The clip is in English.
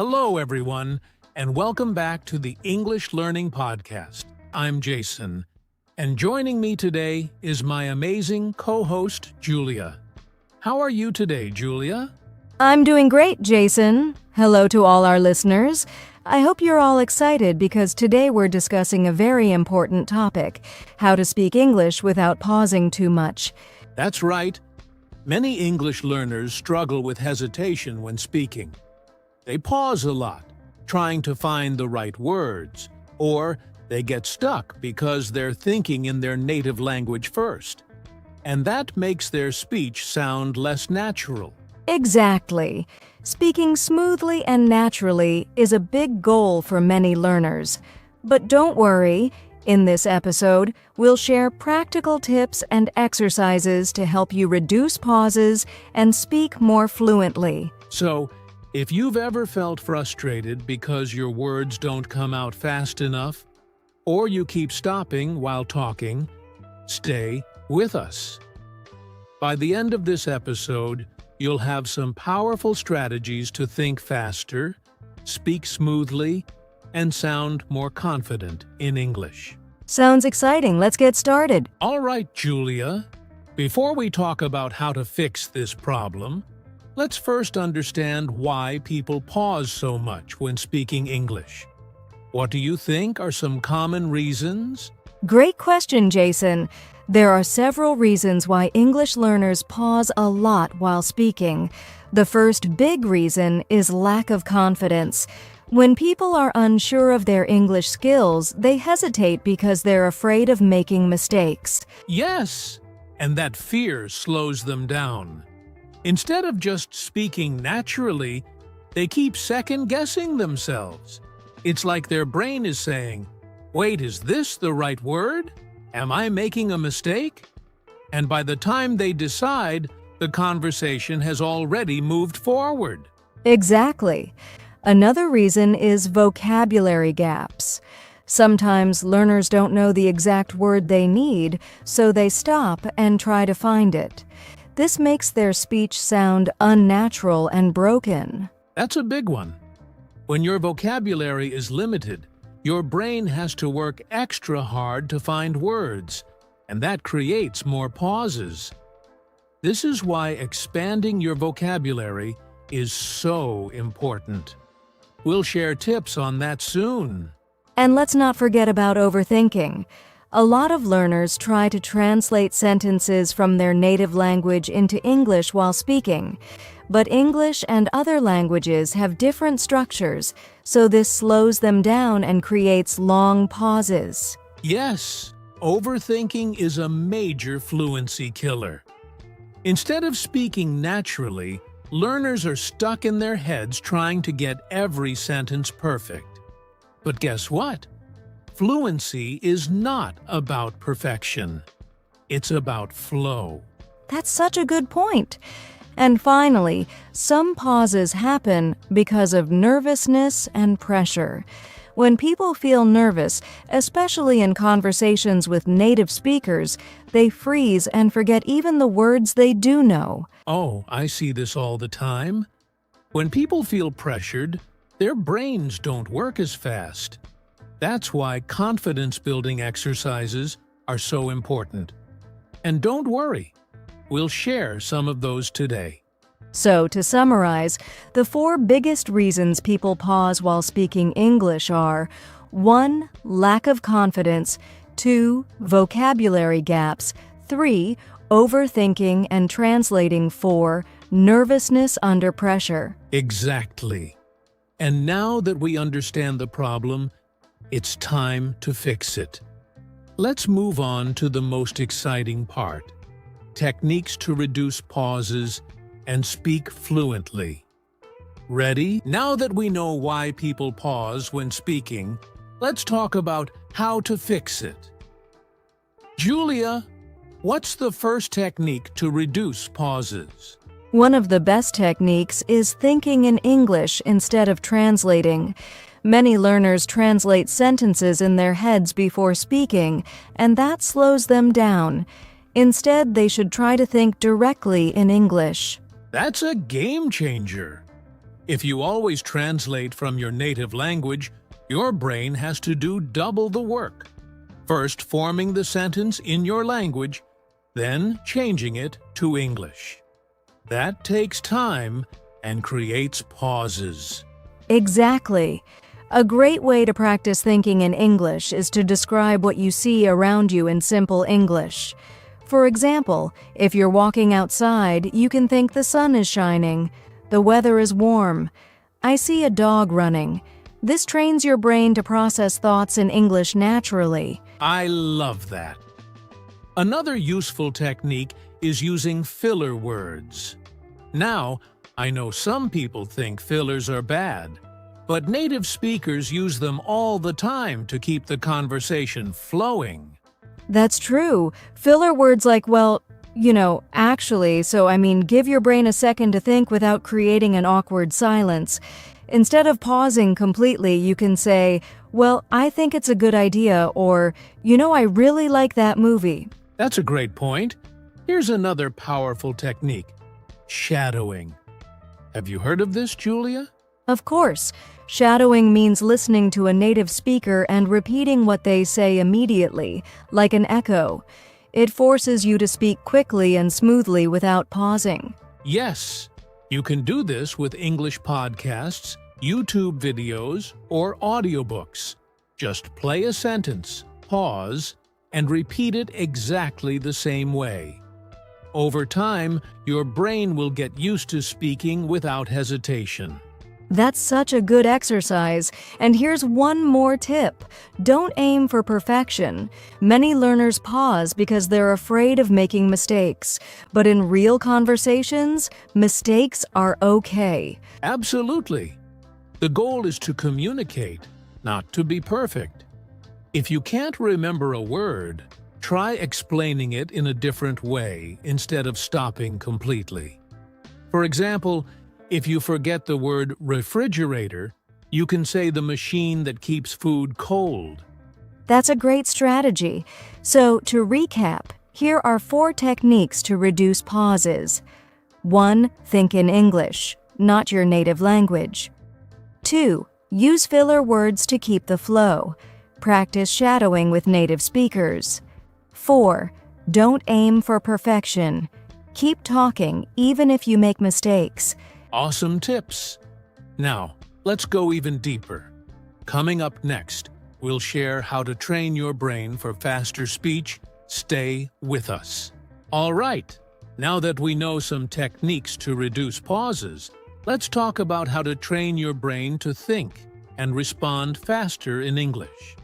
Hello, everyone, and welcome back to the English Learning Podcast. I'm Jason, and joining me today is my amazing co-host, Julia. How are you today, Julia? I'm doing great, Jason. Hello to all our listeners. I hope you're all excited because today we're discussing a very important topic, how to speak English without pausing too much. That's right. Many English learners struggle with hesitation when speaking. They pause a lot, trying to find the right words, or they get stuck because they're thinking in their native language first. And that makes their speech sound less natural. Exactly. Speaking smoothly and naturally is a big goal for many learners. But don't worry, in this episode, we'll share practical tips and exercises to help you reduce pauses and speak more fluently. So, if you've ever felt frustrated because your words don't come out fast enough, or you keep stopping while talking, stay with us. By the end of this episode, you'll have some powerful strategies to think faster, speak smoothly, and sound more confident in English. Sounds exciting. Let's get started. All right, Julia. Before we talk about how to fix this problem, let's first understand why people pause so much when speaking English. What do you think are some common reasons? Great question, Jason. There are several reasons why English learners pause a lot while speaking. The first big reason is lack of confidence. When people are unsure of their English skills, they hesitate because they're afraid of making mistakes. Yes, and that fear slows them down. Instead of just speaking naturally, they keep second-guessing themselves. It's like their brain is saying, "Wait, is this the right word? Am I making a mistake?" And by the time they decide, the conversation has already moved forward. Exactly. Another reason is vocabulary gaps. Sometimes learners don't know the exact word they need, so they stop and try to find it. This makes their speech sound unnatural and broken. That's a big one. When your vocabulary is limited, your brain has to work extra hard to find words, and that creates more pauses. This is why expanding your vocabulary is so important. We'll share tips on that soon. And let's not forget about overthinking. A lot of learners try to translate sentences from their native language into English while speaking. But English and other languages have different structures, so this slows them down and creates long pauses. Yes, overthinking is a major fluency killer. Instead of speaking naturally, learners are stuck in their heads trying to get every sentence perfect. But guess what? Fluency is not about perfection. It's about flow. That's such a good point. And finally, some pauses happen because of nervousness and pressure. When people feel nervous, especially in conversations with native speakers, they freeze and forget even the words they do know. Oh, I see this all the time. When people feel pressured, their brains don't work as fast. That's why confidence-building exercises are so important. And don't worry, we'll share some of those today. So, to summarize, the 4 biggest reasons people pause while speaking English are 1. Lack of confidence, 2. Vocabulary gaps, 3. Overthinking and translating, 4. Nervousness under pressure. Exactly. And now that we understand the problem, it's time to fix it. Let's move on to the most exciting part: techniques to reduce pauses and speak fluently. Ready? Now that we know why people pause when speaking, let's talk about how to fix it. Julia, what's the first technique to reduce pauses? One of the best techniques is thinking in English instead of translating. Many learners translate sentences in their heads before speaking, and that slows them down. Instead, they should try to think directly in English. That's a game changer. If you always translate from your native language, your brain has to do double the work. First forming the sentence in your language, then changing it to English. That takes time and creates pauses. Exactly. A great way to practice thinking in English is to describe what you see around you in simple English. For example, if you're walking outside, you can think the sun is shining, the weather is warm, I see a dog running. This trains your brain to process thoughts in English naturally. I love that. Another useful technique is using filler words. Now, I know some people think fillers are bad, but native speakers use them all the time to keep the conversation flowing. That's true. Filler words like, well, actually, give your brain a second to think without creating an awkward silence. Instead of pausing completely, you can say, well, I think it's a good idea, or, I really like that movie. That's a great point. Here's another powerful technique: shadowing. Have you heard of this, Julia? Of course. Shadowing means listening to a native speaker and repeating what they say immediately, like an echo. It forces you to speak quickly and smoothly without pausing. Yes, you can do this with English podcasts, YouTube videos, or audiobooks. Just play a sentence, pause, and repeat it exactly the same way. Over time, your brain will get used to speaking without hesitation. That's such a good exercise. And here's one more tip. Don't aim for perfection. Many learners pause because they're afraid of making mistakes. But in real conversations, mistakes are okay. Absolutely. The goal is to communicate, not to be perfect. If you can't remember a word, try explaining it in a different way instead of stopping completely. For example, if you forget the word refrigerator, you can say the machine that keeps food cold. That's a great strategy. So, to recap, here are 4 techniques to reduce pauses. 1. Think in English, not your native language. 2. Use filler words to keep the flow. Practice shadowing with native speakers. 4. Don't aim for perfection. Keep talking even if you make mistakes. Awesome tips! Now, let's go even deeper. Coming up next, we'll share how to train your brain for faster speech. Stay with us. All right, now that we know some techniques to reduce pauses, let's talk about how to train your brain to think and respond faster in English.